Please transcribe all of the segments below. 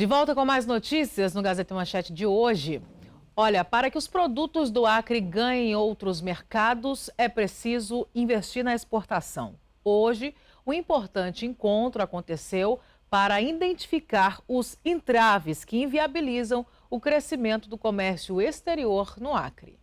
De volta com mais notícias no Gazeta Manchete de hoje. Olha, para que os produtos do Acre ganhem outros mercados, é preciso investir na exportação. Hoje, um importante encontro aconteceu para identificar os entraves que inviabilizam o crescimento do comércio exterior no Acre.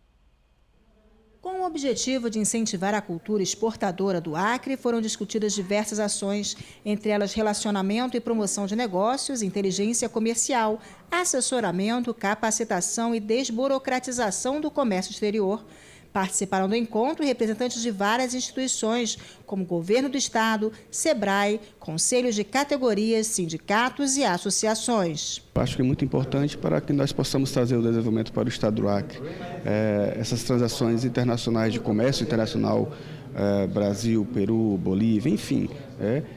Com o objetivo de incentivar a cultura exportadora do Acre, foram discutidas diversas ações, entre elas relacionamento e promoção de negócios, inteligência comercial, assessoramento, capacitação e desburocratização do comércio exterior. Participaram do encontro representantes de várias instituições, como Governo do Estado, SEBRAE, conselhos de categorias, sindicatos e associações. Acho que é muito importante para que nós possamos trazer o desenvolvimento para o Estado do Acre. Essas transações internacionais de comércio internacional, Brasil, Peru, Bolívia, enfim,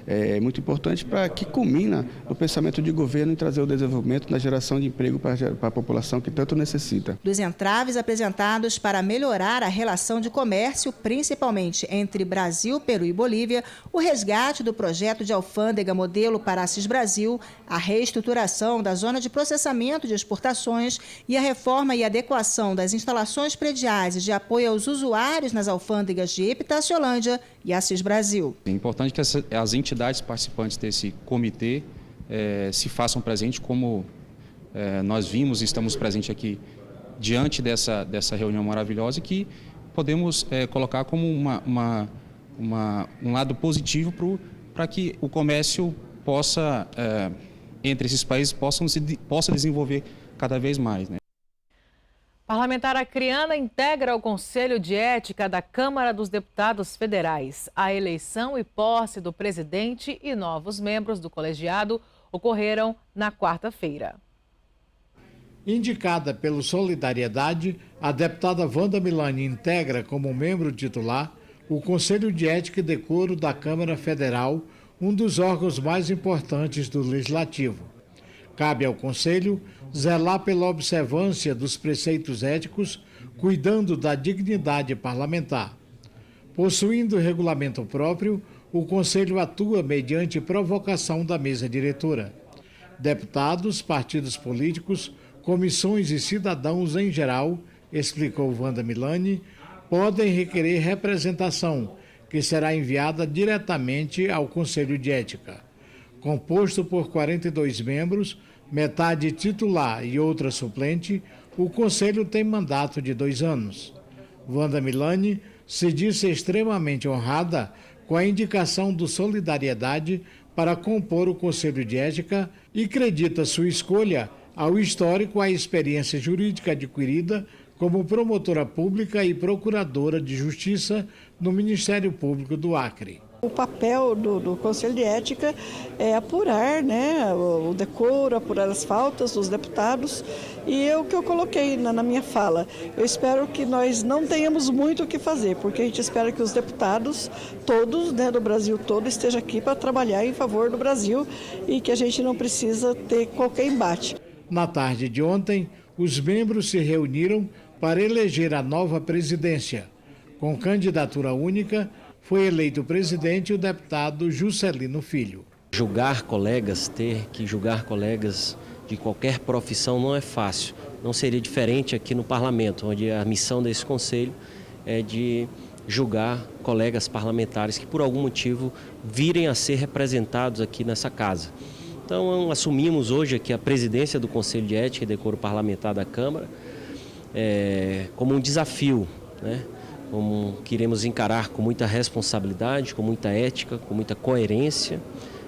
é muito importante para que culmina o pensamento de governo em trazer o desenvolvimento na geração de emprego para a população que tanto necessita. Dos entraves apresentados para melhorar a relação de comércio, principalmente entre Brasil, Peru e Bolívia, o resgate do projeto de alfândega modelo para Assis Brasil, a reestruturação da zona de processamento de exportações e a reforma e adequação das instalações prediais e de apoio aos usuários nas alfândegas de Epitaciolândia e Assis Brasil. É importante que as entidades participantes desse comitê se façam presentes, como nós vimos e estamos presentes aqui diante dessa reunião maravilhosa, e que podemos colocar como um lado positivo para que o comércio possa, entre esses países, possa desenvolver cada vez mais, né? Parlamentar acreana integra o Conselho de Ética da Câmara dos Deputados Federais. A eleição e posse do presidente e novos membros do colegiado ocorreram na quarta-feira. Indicada pelo Solidariedade, a deputada Wanda Milani integra como membro titular o Conselho de Ética e Decoro da Câmara Federal, um dos órgãos mais importantes do Legislativo. Cabe ao Conselho zelar pela observância dos preceitos éticos, cuidando da dignidade parlamentar. Possuindo regulamento próprio, o Conselho atua mediante provocação da mesa diretora. Deputados, partidos políticos, comissões e cidadãos em geral, explicou Wanda Milani, podem requerer representação, que será enviada diretamente ao Conselho de Ética. Composto por 42 membros, metade titular e outra suplente, o Conselho tem mandato de 2 anos. Wanda Milani se disse extremamente honrada com a indicação do Solidariedade para compor o Conselho de Ética e acredita sua escolha ao histórico, à experiência jurídica adquirida como promotora pública e procuradora de justiça no Ministério Público do Acre. O papel do Conselho de Ética é apurar, né, o decoro, apurar as faltas dos deputados, e é o que eu coloquei na minha fala. Eu espero que nós não tenhamos muito o que fazer, porque a gente espera que os deputados todos, né, do Brasil todo, estejam aqui para trabalhar em favor do Brasil e que a gente não precisa ter qualquer embate. Na tarde de ontem, os membros se reuniram para eleger a nova presidência. Com candidatura única, foi eleito presidente o deputado Juscelino Filho. Julgar colegas, ter que julgar colegas de qualquer profissão não é fácil. Não seria diferente aqui no parlamento, onde a missão desse conselho é de julgar colegas parlamentares que por algum motivo virem a ser representados aqui nessa casa. Então assumimos hoje aqui a presidência do Conselho de Ética e Decoro Parlamentar da Câmara como um desafio, né? Como que iremos encarar com muita responsabilidade, com muita ética, com muita coerência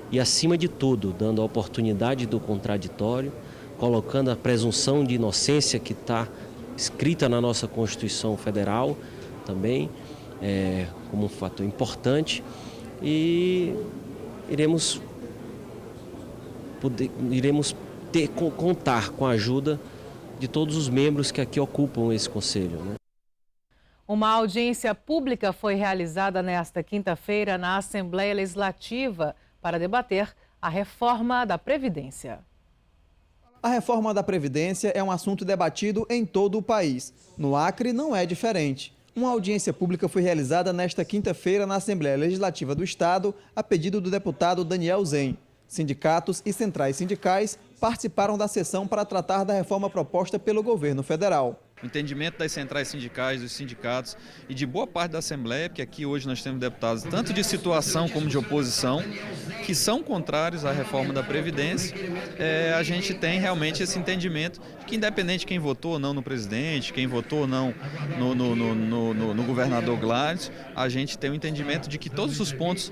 e, acima de tudo, dando a oportunidade do contraditório, colocando a presunção de inocência que está escrita na nossa Constituição Federal também como um fator importante, e iremos contar com a ajuda de todos os membros que aqui ocupam esse conselho, né? Uma audiência pública foi realizada nesta quinta-feira na Assembleia Legislativa para debater a reforma da Previdência. A reforma da Previdência é um assunto debatido em todo o país. No Acre não é diferente. Uma audiência pública foi realizada nesta quinta-feira na Assembleia Legislativa do Estado, a pedido do deputado Daniel Zen. Sindicatos e centrais sindicais participaram da sessão para tratar da reforma proposta pelo governo federal. O entendimento das centrais sindicais, dos sindicatos e de boa parte da Assembleia, porque aqui hoje nós temos deputados tanto de situação como de oposição, que são contrários à reforma da Previdência. A gente tem realmente esse entendimento de que, independente de quem votou ou não no presidente, quem votou ou não no governador Gladys, a gente tem o entendimento de que todos os pontos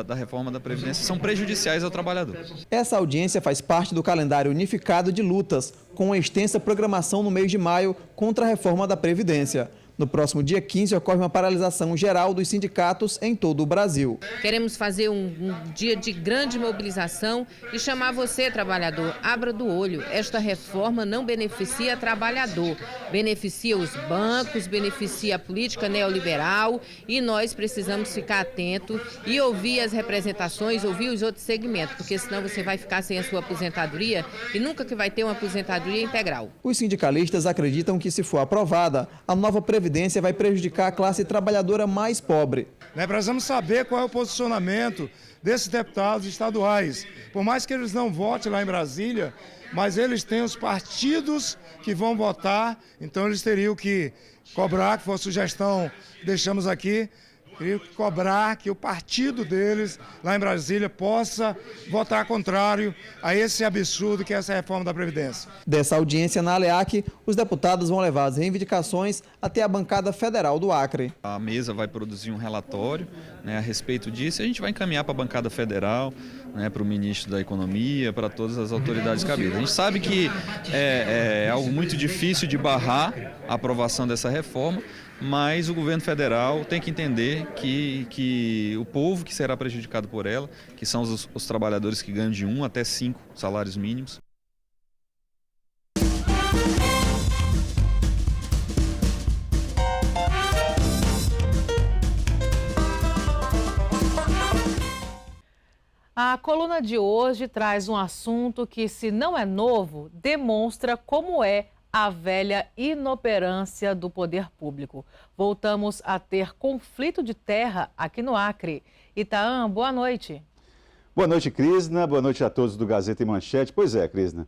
da reforma da Previdência são prejudiciais ao trabalhador. Essa audiência faz parte do calendário unificado de lutas, com uma extensa programação no mês de maio contra a reforma da Previdência. No próximo dia 15 ocorre uma paralisação geral dos sindicatos em todo o Brasil. Queremos fazer um dia de grande mobilização e chamar você, trabalhador, abra do olho. Esta reforma não beneficia trabalhador, beneficia os bancos, beneficia a política neoliberal e nós precisamos ficar atentos e ouvir as representações, ouvir os outros segmentos, porque senão você vai ficar sem a sua aposentadoria e nunca que vai ter uma aposentadoria integral. Os sindicalistas acreditam que, se for aprovada, a nova Previdência vai prejudicar a classe trabalhadora mais pobre. Precisamos saber qual é o posicionamento desses deputados estaduais. Por mais que eles não votem lá em Brasília, mas eles têm os partidos que vão votar, então eles teriam que cobrar, que foi a sugestão que deixamos aqui, teriam que cobrar que o partido deles, lá em Brasília, possa votar contrário a esse absurdo que é essa reforma da Previdência. Dessa audiência na ALEAC, os deputados vão levar as reivindicações até a bancada federal do Acre. A mesa vai produzir um relatório a respeito disso e a gente vai encaminhar para a bancada federal, para o ministro da Economia, para todas as autoridades cabidas. A gente sabe que é algo muito difícil de barrar a aprovação dessa reforma, mas o governo federal tem que entender que o povo que será prejudicado por ela, que são os trabalhadores que ganham de 1 até 5 salários mínimos. A coluna de hoje traz um assunto que, se não é novo, demonstra como é a velha inoperância do poder público. Voltamos a ter conflito de terra aqui no Acre. Itaã, boa noite. Boa noite, Crisna. Boa noite a todos do Gazeta e Manchete. Pois é, Crisna.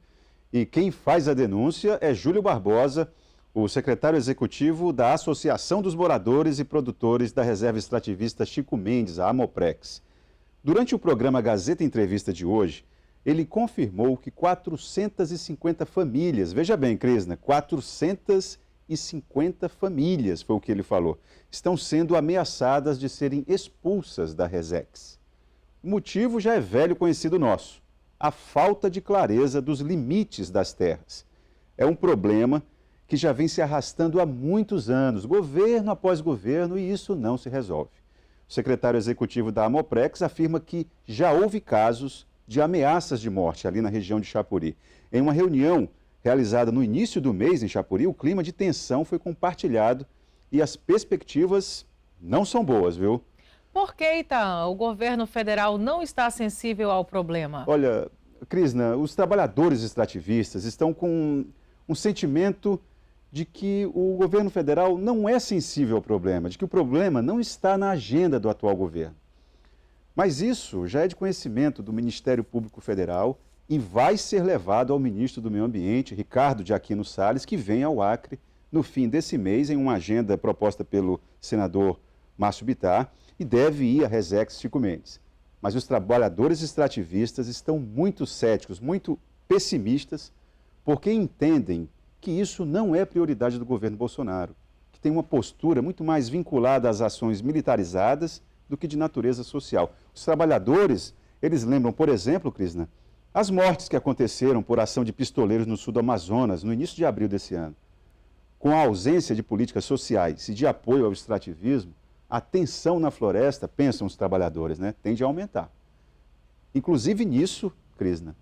E quem faz a denúncia é Júlio Barbosa, o secretário executivo da Associação dos Moradores e Produtores da Reserva Extrativista Chico Mendes, a Amoprex. Durante o programa Gazeta Entrevista de hoje, ele confirmou que 450 famílias, veja bem, Crisna, 450 famílias, foi o que ele falou, estão sendo ameaçadas de serem expulsas da Resex. O motivo já é velho conhecido nosso, a falta de clareza dos limites das terras. É um problema que já vem se arrastando há muitos anos, governo após governo, e isso não se resolve. O secretário executivo da Amoprex afirma que já houve casos de ameaças de morte ali na região de Chapuri. Em uma reunião realizada no início do mês em Chapuri, o clima de tensão foi compartilhado e as perspectivas não são boas, viu? Por que, Itaã, o governo federal não está sensível ao problema? Olha, Crisna, os trabalhadores extrativistas estão com um sentimento de que o governo federal não é sensível ao problema, de que o problema não está na agenda do atual governo. Mas isso já é de conhecimento do Ministério Público Federal e vai ser levado ao ministro do Meio Ambiente, Ricardo de Aquino Salles, que vem ao Acre no fim desse mês em uma agenda proposta pelo senador Márcio Bittar e deve ir à Resex Chico Mendes. Mas os trabalhadores extrativistas estão muito céticos, muito pessimistas, porque entendem que isso não é prioridade do governo Bolsonaro, que tem uma postura muito mais vinculada às ações militarizadas do que de natureza social. Os trabalhadores, eles lembram, por exemplo, Crisna, as mortes que aconteceram por ação de pistoleiros no sul do Amazonas, no início de abril desse ano. Com a ausência de políticas sociais e de apoio ao extrativismo, a tensão na floresta, pensam os trabalhadores, tende a aumentar. Inclusive nisso, Crisna,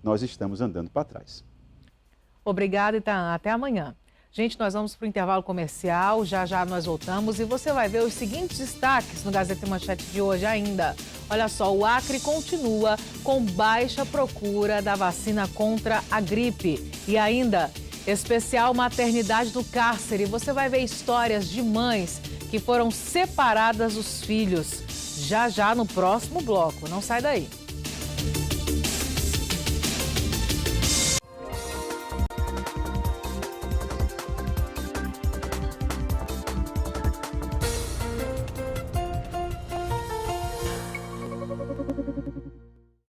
nós estamos andando para trás. Obrigada, Itaã. Até amanhã. Gente, nós vamos para o intervalo comercial, já já nós voltamos e você vai ver os seguintes destaques no Gazeta e Manchete de hoje ainda. Olha só, o Acre continua com baixa procura da vacina contra a gripe. E ainda, especial maternidade do cárcere. Você vai ver histórias de mães que foram separadas dos filhos. Já já no próximo bloco. Não sai daí.